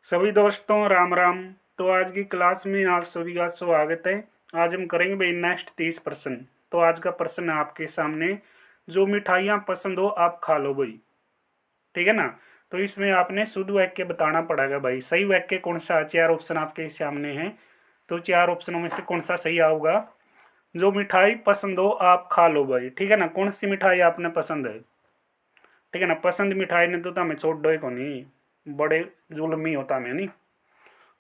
सभी दोस्तों राम राम। तो आज की क्लास में आप सभी का स्वागत है। आज हम करेंगे भाई नेक्स्ट 30%। तो आज का प्रश्न है आपके सामने, जो मिठाइयाँ पसंद हो आप खा लो भाई। ठीक है ना। तो इसमें आपने शुद्ध वाक्य बताना पड़ेगा भाई। सही वाक्य कौन सा है? चार ऑप्शन आपके सामने हैं, तो चार ऑप्शनों में से कौन सा सही आऊगा? जो मिठाई पसंद हो आप खा लो भाई। ठीक है ना। कौन सी मिठाई आपने पसंद है? ठीक है ना। पसंद मिठाई ने तो हमें छोड़ दो को नहीं, बड़े जुल्मी होता हमें नहीं।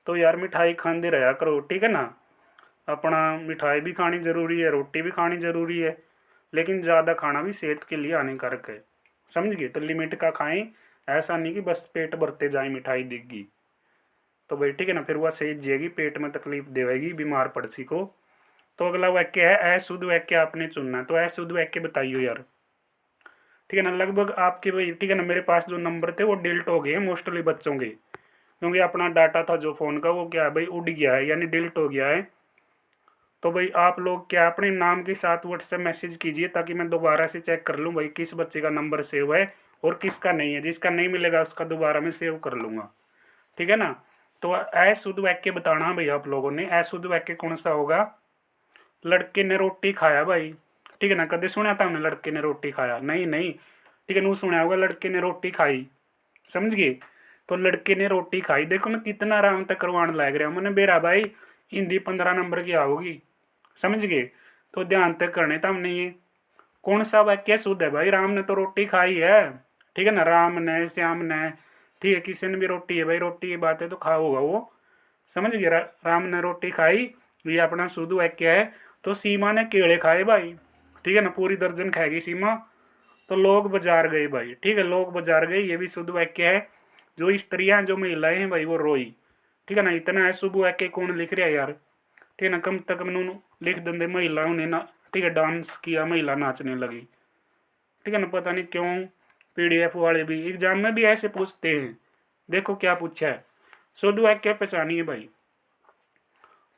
तो यार मिठाई खाते रहा करो। ठीक है ना। अपना मिठाई भी खानी ज़रूरी है, रोटी भी खानी ज़रूरी है, लेकिन ज़्यादा खाना भी सेहत के लिए हानिकारक है। समझ गए? तो लिमिट का खाएं। ऐसा नहीं कि बस पेट भरते जाए मिठाई दिखगी तो भाई। ठीक है ना। फिर वह सही जाएगी, पेट में तकलीफ देगी, बीमार पड़ सी को। तो अगला वाक्य है अशुद्ध वाक्य आपने चुनना है। तो अशुद्ध वाक्य बताइए यार। ठीक है ना। लगभग आपके भाई, ठीक है ना, मेरे पास जो नंबर थे वो डिलीट हो गए हैं मोस्टली बच्चों के, क्योंकि अपना डाटा था जो फ़ोन का वो क्या है भाई, उड़ गया है, यानी डिलीट हो गया है। तो भाई आप लोग क्या अपने नाम के साथ व्हाट्सएप मैसेज कीजिए, ताकि मैं दोबारा से चेक कर लूँ भाई किस बच्चे का नंबर सेव है और किसका नहीं है। जिसका नहीं मिलेगा उसका दोबारा मैं सेव कर लूँगा। ठीक है ना। तो अशुद्ध वाक्य बताना भाई आप लोगों ने। अशुद्ध वाक्य कौन सा होगा? लड़के ने रोटी खाया भाई। ठीक है ना। कदे सुना था हमने लड़के ने रोटी खाया? नहीं नहीं। ठीक है, नू सुना होगा लड़के ने रोटी खाई। समझ गए? तो लड़के ने रोटी खाई। देखो मैं कितना आराम तक करवाने लग रहा हूँ मैंने बेरा भाई। हिंदी 15 नंबर की आओगी। समझ गए? तो ध्यान तक करने था हमने ये। कौन सा वाक्य शुद्ध है भाई? राम ने तो रोटी खाई है। ठीक है ना। राम ने, श्याम ने, ठीक है, किसी ने भी रोटी है भाई, रोटी की बात है तो खा होगा वो। समझ गए? राम ने रोटी खाई, ये अपना शुद्ध वाक्य है। तो सीमा ने केले खाए भाई। ठीक है ना। पूरी दर्जन खाएगी सीमा। तो लोग बाजार गए भाई। ठीक है, लोग बाजार गए, ये भी शुद्ध वाक्य है। जो स्त्रियां, जो महिलाएं हैं भाई वो रोई। ठीक है ना। इतना है शुभ वाक्य कौन लिख रहा है यार? ठीक है ना। कम तक उन्होंने लिख देंगे महिलाओं ने ना। ठीक है, डांस किया, महिला नाचने लगी। ठीक है ना। पता नहीं क्यों पीडीएफ वाले भी एग्जाम में भी ऐसे पूछते हैं। देखो क्या पूछा है। शुद्ध वाक्य पहचानिए भाई।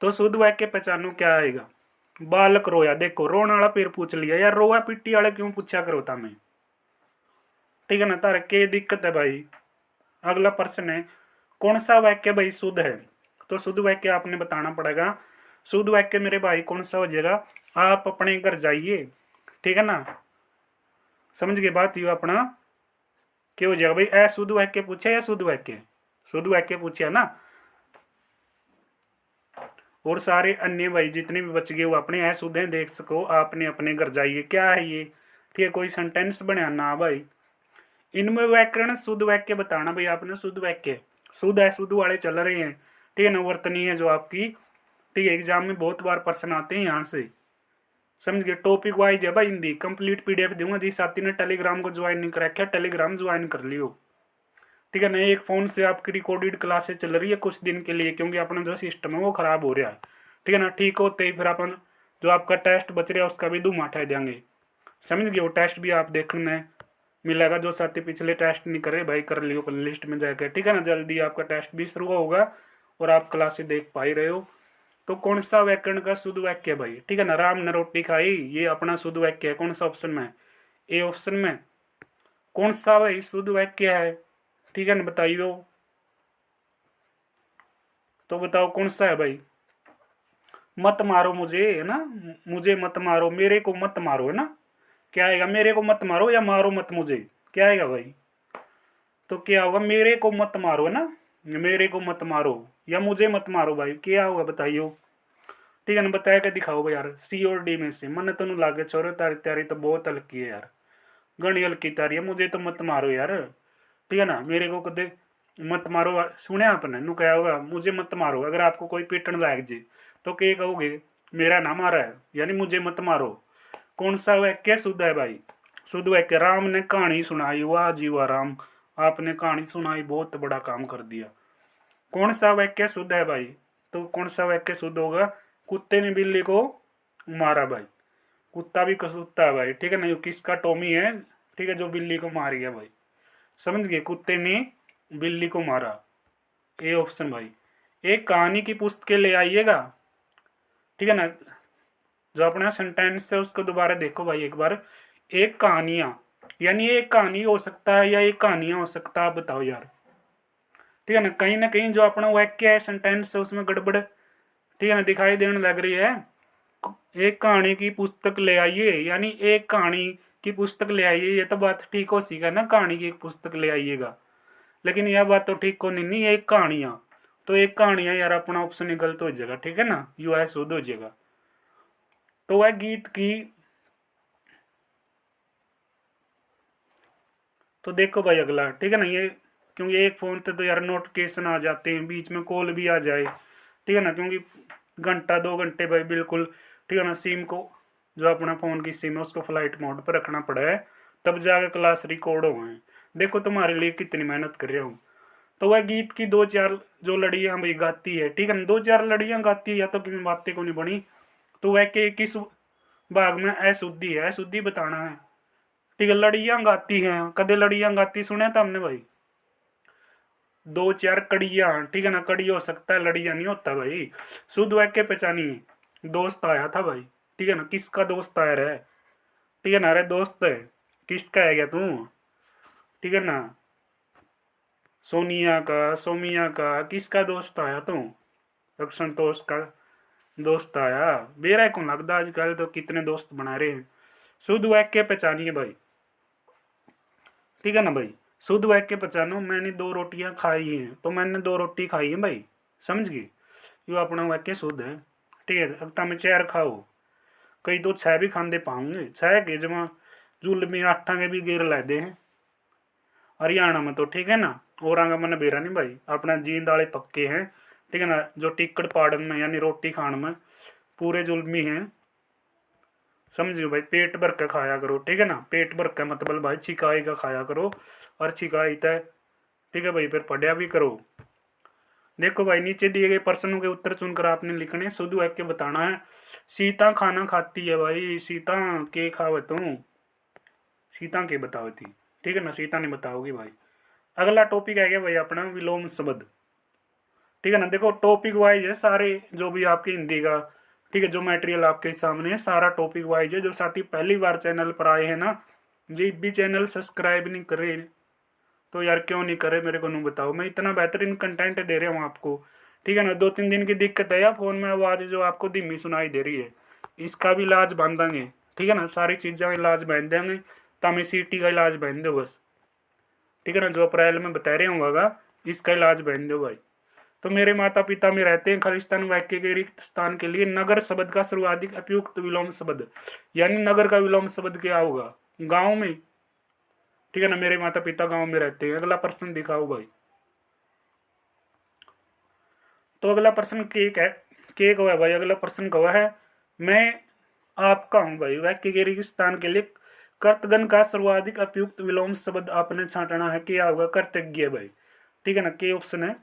तो शुद्ध वाक्य पहचानो क्या आएगा? बालक रोया। देखो रोने वाला फिर पूछ लिया यार, रोया पिट्टी वाले क्यों पूछा करो था मैं? ठीक है ना। तारे के दिक्कत है भाई। अगला प्रश्न है, कौन सा वाक्य भाई शुद्ध है? तो शुद्ध वाक्य आपने बताना पड़ेगा। शुद्ध वाक्य मेरे भाई कौन सा हो जाएगा? आप अपने घर जाइए। ठीक है ना। समझ गए बात? ये अपना क्या हो जाएगा भाई? अशुद्ध वाक्य पूछे या शुद्ध वाक्य? शुद्ध वाक्य पूछे ना। और सारे अन्य भाई जितने भी बच गए वो अपने अशुद्ध हैं, देख सको आपने अपने घर जाइए। क्या है ये? ठीक है, कोई सेंटेंस बनाना भाई। इनमें व्याकरण शुद्ध वाक्य बताना भाई आपने। शुद्ध वाक्य शुद्ध अशुद्ध वाले चल रहे हैं। ठीक है ना। वर्तनी है जो आपकी। ठीक है, एग्जाम में बहुत बार प्रश्न आते हैं यहाँ से। समझ गए? टॉपिक वाइज है भाई हिंदी। कंप्लीट पीडीएफ दूंगा। जिस साथी ने टेलीग्राम को ज्वाइन नहीं कर रखा टेलीग्राम ज्वाइन कर लियो। ठीक है ना। एक फ़ोन से आपकी रिकॉर्डेड क्लासेस चल रही है कुछ दिन के लिए, क्योंकि अपना जो सिस्टम है वो ख़राब हो रहा है। ठीक है ना। ठीक होते ही फिर अपन जो आपका टेस्ट बच रहा है उसका भी धूम उठा देंगे। समझ गए? वो टेस्ट भी आप देखने मिलेगा। जो साथी पिछले टेस्ट नहीं करे भाई, कर लियो लिस्ट में जाकर। ठीक है ना। जल्दी आपका टेस्ट भी शुरू होगा और आप क्लासेस देख पा ही रहे हो। तो कौन सा व्याकरण का शुद्ध वाक्य है भाई? ठीक है ना। राम ने रोटी खाई, ये अपना शुद्ध वाक्य है। कौन सा ऑप्शन में? ए ऑप्शन में। कौन सा भाई शुद्ध वाक्य है? ठीक है ना, बताइयो। तो बताओ कौन सा है भाई? मत मारो मुझे, है ना। मुझे मत मारो, मेरे को मत मारो, है ना। क्या आएगा? मेरे को मत मारो या मारो मत मुझे? क्या आएगा भाई? तो क्या होगा? मेरे को मत मारो, है ना। मेरे को मत मारो या मुझे मत मारो भाई, क्या होगा बताइयो। ठीक है ना। बताया क्या दिखाओ भाई यार। सी और डी में से मन तो लागे छोरो, तारी तारी तो बहुत हल्की है यार। घनी हल्की तारी है। मुझे तो मत मारो यार। ठीक है ना। मेरे को कदे मत मारो सुने आपने नु क्या होगा? मुझे मत मारो। अगर आपको कोई पीटन लाग जे तो क्या कहोगे? मेरा ना मारा है, यानी मुझे मत मारो। कौन सा वाक्य शुद्ध है भाई? शुद्ध वाक्य। राम ने कहानी सुनाई, वाह जी वाह राम, आपने कहानी सुनाई, बहुत बड़ा काम कर दिया। कौन सा वाक्य शुद्ध है भाई? तो कौन सा वाक्य शुद्ध होगा? कुत्ते ने बिल्ली को मारा भाई। कुत्ता भी कसूता है भाई। ठीक है ना। ये किसका? टॉमी है। ठीक है, जो बिल्ली को मार गया भाई। समझ गए? कुत्ते ने बिल्ली को मारा। ए ऑप्शन भाई। एक कहानी की पुस्तक ले आइएगा। ठीक है ना। जो अपना सेंटेंस है उसको दोबारा देखो भाई एक बार। एक कहानियाँ, यानी एक कहानी हो सकता है या एक कहानियाँ हो सकता है, आप बताओ यार। ठीक है ना कहीं जो अपना वाक्य है सेंटेंस है उसमें गड़बड़ ठीक है ना दिखाई देने लग रही है। एक कहानी की पुस्तक ले आइए, यानी एक कहानी की पुस्तक ले आइए, ये तो बात ठीक हो सीगा ना, कहानी की एक पुस्तक ले आइएगा। लेकिन यह बात तो ठीक को नहीं एक कहानियाँ, तो एक कहानियाँ यार अपना ऑप्शन ही गलत हो जाएगा, ठीक है ना, यू है शुद्ध हो जाएगा। तो वह गीत की, तो देखो भाई अगला ठीक है ना, ये क्योंकि एक फ़ोन पे तो यार नोटिफिकेशन आ जाते हैं, बीच में कॉल भी आ जाए, ठीक है ना, क्योंकि घंटा 2 घंटे भाई बिल्कुल ठीक है ना सिम को, जो अपना फ़ोन की सिम है उसको फ्लाइट मोड पर रखना पड़ा है, तब जाकर क्लास रिकॉर्ड हो गए। देखो तुम्हारे लिए कितनी मेहनत कर रहा हूँ। तो वह गीत की 2 4 जो लड़ियाँ भाई गाती है, ठीक है ना, 2 4 लड़ियाँ गाती है, या तो किसी बातें को नहीं बनी, तो वह के किस भाग में अशुद्धि है, अशुद्धि बताना है। ठीक है, लड़ियाँ गाती हैं, कदे लड़ियाँ गाती सुने था हमने भाई, 2 4 कड़ियाँ, ठीक है ना, कड़ी हो सकता है, लड़ियाँ नहीं होता भाई। शुद्ध वाक्य पहचानिए। दोस्त आया था भाई, ठीक है ना, किसका दोस्त आया रे, ठीक है ना, अरे दोस्त है, किसका है क्या तू, ठीक है ना, सोनिया का, सोमिया का, किसका दोस्त आया तू, संतोष का दोस्त आया। बेरा कौन लगता, आजकल तो कितने दोस्त बना रहे हैं। शुद्ध वाक्य पहचानिए भाई, ठीक है ना भाई, शुद्ध वाक्य पहचानो। मैंने 2 रोटियां खाई हैं, तो मैंने 2 रोटी खाई है भाई, समझ गए, यो अपना वाक्य शुद्ध है। ठीक है, अब तुम 4 खाओ, कई तो 6 भी खाते पाऊंगे, 6 के जमा जुल में 8 के भी गेर ला दे हैं हरियाणा में, तो ठीक है ना। और आगे मैंने बेरा नहीं भाई, अपना जींद वाले पक्के हैं, ठीक है ना, जो टिक्कड़ पाड़न में यानी रोटी खान में पूरे जुल्मी हैं, समझियो भाई, पेट भर के खाया करो, ठीक है ना, पेट भर के मतलब भाई छिकाई का खाया करो, और छिकाई तय, ठीक है भाई, फिर पढ़िया भी करो। देखो भाई, नीचे दिए गए प्रश्नों के उत्तर चुनकर आपने लिखने, शुद्ध वाक्य बताना है। सीता खाना खाती है भाई, सीता के खावे तुम, सीता के बताओ थी, ठीक है ना, सीता नहीं बताओगी भाई। अगला टॉपिक है क्या भाई अपना, विलोम शब्द, ठीक है ना। देखो टॉपिक वाइज है सारे, जो भी आपके हिंदी का, ठीक है, जो मटेरियल आपके सामने है सारा टॉपिक वाइज है। जो साथी पहली बार चैनल पर आए हैं ना, जी भी चैनल सब्सक्राइब नहीं करे, तो यार क्यों नहीं करे मेरे को नहीं बताओ, मैं इतना बेहतरीन कंटेंट दे रहा हूँ आपको, ठीक है ना। 2 3 दिन की दिक्कत है यार, फ़ोन में आवाज़ जो आपको धीमी सुनाई दे रही है, इसका भी इलाज बांध देंगे, ठीक है ना, सारी चीज़ें का इलाज बांध देंगे, तो हमें सीटी का इलाज बांध दो बस, ठीक है ना, जो अप्रैल में बता रहे होगा इसका इलाज बांध दो भाई। तो मेरे माता पिता में रहते हैं खालिस्तान वाक्य के रिक्त स्थान के लिए नगर शब्द का सर्वाधिक उपयुक्त विलोम शब्द, यानी नगर का विलोम शब्द क्या होगा, गांव में, ठीक है ना, मेरे माता पिता गांव में रहते हैं। अगला प्रश्न दिखाओ भाई। तो अगला प्रश्न केक है, केक हुआ है भाई, अगला प्रश्न कौन है, मैं आपका हूँ भाई, वाक्य के रिक्त स्थान के लिए कर्तगण का सर्वाधिक उपयुक्त विलोम शब्द आपने छांटना है, क्या होगा, कर्तज्ञ भाई, ठीक है ना, के ऑप्शन है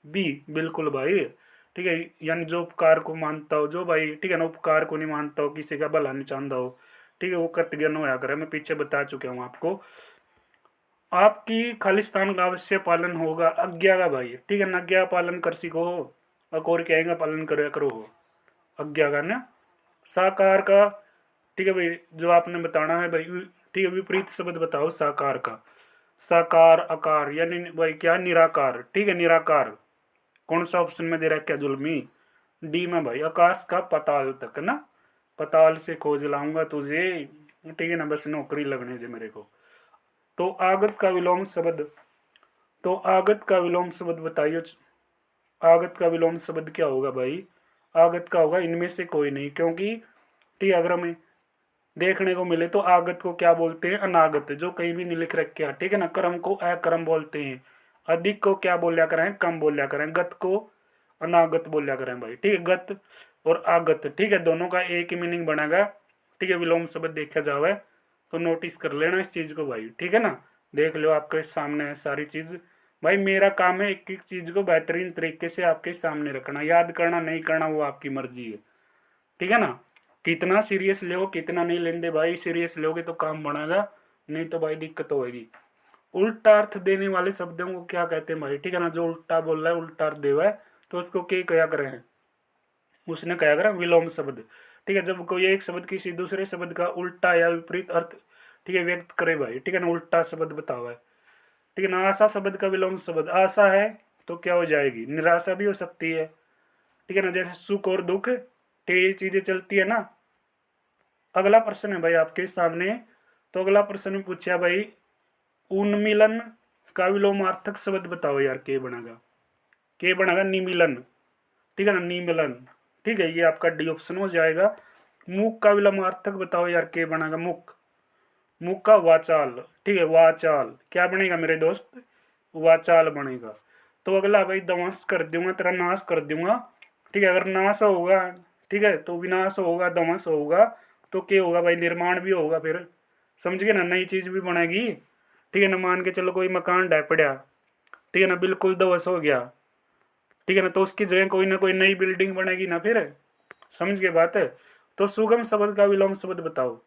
बी, बिल्कुल भाई, ठीक है, यानी जो उपकार को मानता हो, जो भाई ठीक है ना उपकार को नहीं मानता हो, किसी का भला नहीं चाहता हो, ठीक है, वो कृतज्ञ होया करे, मैं पीछे बता चुका हूँ आपको। आपकी खालिस्तान का अवश्य पालन होगा, आज्ञा का भाई, ठीक है ना, आज्ञा पालन कर सीखो, और कहेगा पालन करे करो, आज्ञा का ना, साकार का, ठीक है भाई, जो आपने बताना है भाई, ठीक है, विपरीत शब्द बताओ साकार का, साकार आकार यानी भाई क्या, निराकार, ठीक है, निराकार कौन सा ऑप्शन में दे रहा है, क्या जुल्मी, डी में भाई, आकाश का पाताल तक ना, पाताल से खोज लाऊंगा तुझे, ठीक है ना, बस नौकरी लगने दे मेरे को। तो आगत का विलोम शब्द, तो आगत का विलोम शब्द बताइए, आगत का विलोम शब्द क्या होगा भाई, आगत का होगा इनमें से कोई नहीं, क्योंकि ठीक है, अगर हमें देखने को मिले तो आगत को क्या बोलते हैं, अनागत, जो कहीं भी नहीं लिख रखे, ठीक है ना, कर्म को अकर्म बोलते हैं, अधिक को क्या बोलिया करें, कम बोलिया करें, गत को अनागत बोलिया करें भाई, ठीक है, गत और आगत, ठीक है, दोनों का एक ही मीनिंग बनेगा, ठीक है, विलोम शब्द देखा जावे तो नोटिस कर लेना इस चीज़ को भाई, ठीक है ना। देख लो आपके सामने है सारी चीज़ भाई, मेरा काम है एक एक चीज़ को बेहतरीन तरीके से आपके सामने रखना, याद करना नहीं करना वो आपकी मर्जी है, ठीक है ना। कितना सीरियस लो कितना नहीं लेंदे भाई, सीरियस लोगे तो काम बढ़ेगा, नहीं तो भाई दिक्कत होगी। उल्टा अर्थ देने वाले शब्दों को क्या कहते हैं भाई, ठीक है ना, जो उल्टा बोल रहा है उल्टा अर्थ दे रहा है तो उसको क्या कया करें, उसने कहा करें विलोम शब्द, ठीक है, जब कोई एक शब्द किसी दूसरे शब्द का उल्टा या विपरीत अर्थ, ठीक है, व्यक्त करे भाई, ठीक है ना, उल्टा शब्द बताओ है, ठीक है ना। आशा शब्द का विलोम शब्द आशा है, तो क्या हो जाएगी, निराशा भी हो सकती है। ठीक है ना, जैसे सुख और दुख, ये चीजें चलती है ना। अगला प्रश्न है भाई आपके सामने। तो अगला प्रश्न पूछा भाई, उन्मिलन का विलोमार्थक शब्द बताओ यार, के बनेगा, के बनेगा निमिलन। ठीक है ना, निमिलन। ठीक है, ये आपका डी ऑप्शन हो जाएगा। मुख का विलोमार्थक बताओ यार, के बनेगा मुख, मुख का वाचाल। ठीक है, वाचाल क्या बनेगा मेरे दोस्त, वाचाल बनेगा। तो अगला भाई, ध्वंस कर दूंगा, तेरा नाश कर दूंगा। ठीक है, अगर नाश होगा, ठीक है, तो विनाश होगा, ध्वंस होगा, तो क्या होगा भाई, निर्माण भी होगा फिर। समझ गए ना, नई चीज भी बनेगी। ठीक है ना, मान के चलो कोई मकान ढह पड़ा, ठीक है ना, बिल्कुल ध्वंस हो गया, ठीक है ना, तो उसकी जगह कोई ना कोई नई बिल्डिंग बनेगी ना फिर। समझ के बात है। तो सुगम शब्द का विलोम शब्द बताओ,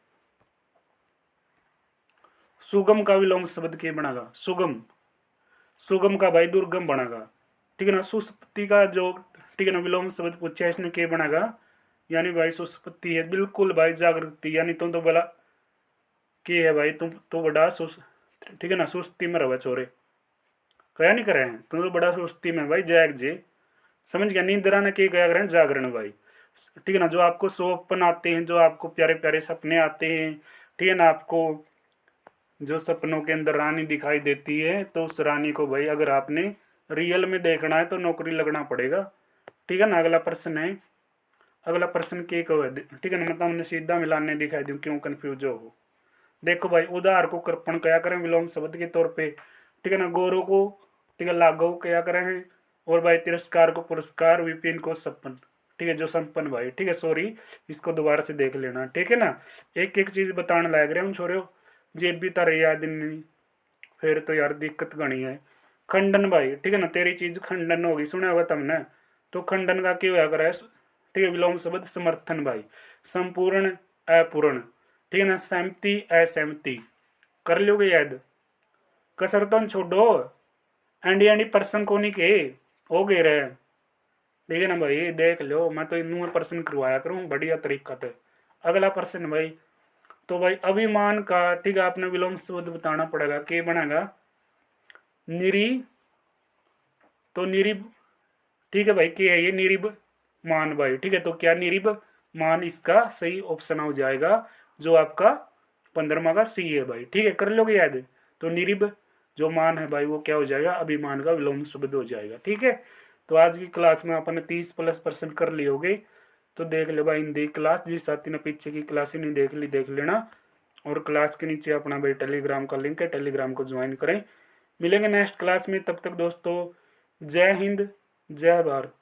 सुगम का विलोम शब्द के बनेगा, सुगम, सुगम का भाई दुर्गम बनेगा। ठीक है ना, सुसुप्ति का जो, ठीक है ना, विलोम शब्द पूछा है, इसने के बनेगा, यानी भाई सुसुप्ति है, बिल्कुल भाई जागृति, यानी तुम तो बोला के है भाई, तुम तो बड़ा सुस, ठीक है ना, सुस्ती में रहो छोरे, कया नहीं करे हैं, तुम तो बड़ा सुस्ती में भाई, जैग जे। समझ गया, नींद ने के गया करें जागरण भाई। ठीक है ना, जो आपको स्वप्न आते हैं, जो आपको प्यारे प्यारे सपने आते हैं, ठीक है ना, आपको जो सपनों के अंदर रानी दिखाई देती है, तो उस रानी को भाई अगर आपने रियल में देखना है तो नौकरी लगना पड़ेगा। ठीक है ना, अगला प्रश्न है, अगला प्रश्न के को है, ठीक है ना, मतलब हमने सीधा मिलाने दिखाई दूं, क्यों कंफ्यूज हो। देखो भाई, उदार को कृपण क्या करें विलोम शब्द के तौर पे, ठीक है ना, गौरव को, ठीक है, लाघव क्या करें हैं, और भाई तिरस्कार को पुरस्कार, विपिन को सपन। ठीक है, जो संपन्न भाई, ठीक है, सॉरी, इसको दोबारा से देख लेना। ठीक है ना, एक एक चीज बताने लग रहे हम छोरे, जे भी तारे याद नहीं, फिर तो यार दिक्कत घनी है। खंडन भाई, ठीक है ना, तेरी चीज खंडन होगी, सुना होगा तुमने। तो खंडन का क्या होया करे, ठीक है, विलोम शब्द समर्थन भाई, संपूर्ण, अपूर्ण। ठीक है ना, सहमति, असहमति, कर लोगे याद, कसर तो छोड़ो, एंडी एंडी पर्सन को नहीं के हो गए रहे। ठीक है ना भाई, देख लो, मैं तो इन पर्सन करवाया करूँ बढ़िया तरीका से। अगला पर्सन भाई, तो भाई अभिमान का, ठीक है, आपने विलोम शब्द बताना पड़ेगा, के बनेगा निरी, तो निरिब। ठीक है भाई, के है ये, निरिब मान भाई। ठीक है, तो क्या निरिब मान इसका सही ऑप्शन हो जाएगा, जो आपका 15वां का सी है भाई। ठीक है, कर लोगे याद। तो निरिब जो मान है भाई, वो क्या हो जाएगा, अभिमान का विलोम शब्द हो जाएगा। ठीक है, तो आज की क्लास में अपन 30+% कर लिए होगे। तो देख ले भाई हिंदी क्लास, जिस साथी ने पीछे की क्लास ही नहीं देख ली देख लेना, और क्लास के नीचे अपना भाई टेलीग्राम का लिंक है, टेलीग्राम को ज्वाइन करें। मिलेंगे नेक्स्ट क्लास में, तब तक दोस्तों जय हिंद, जय भारत।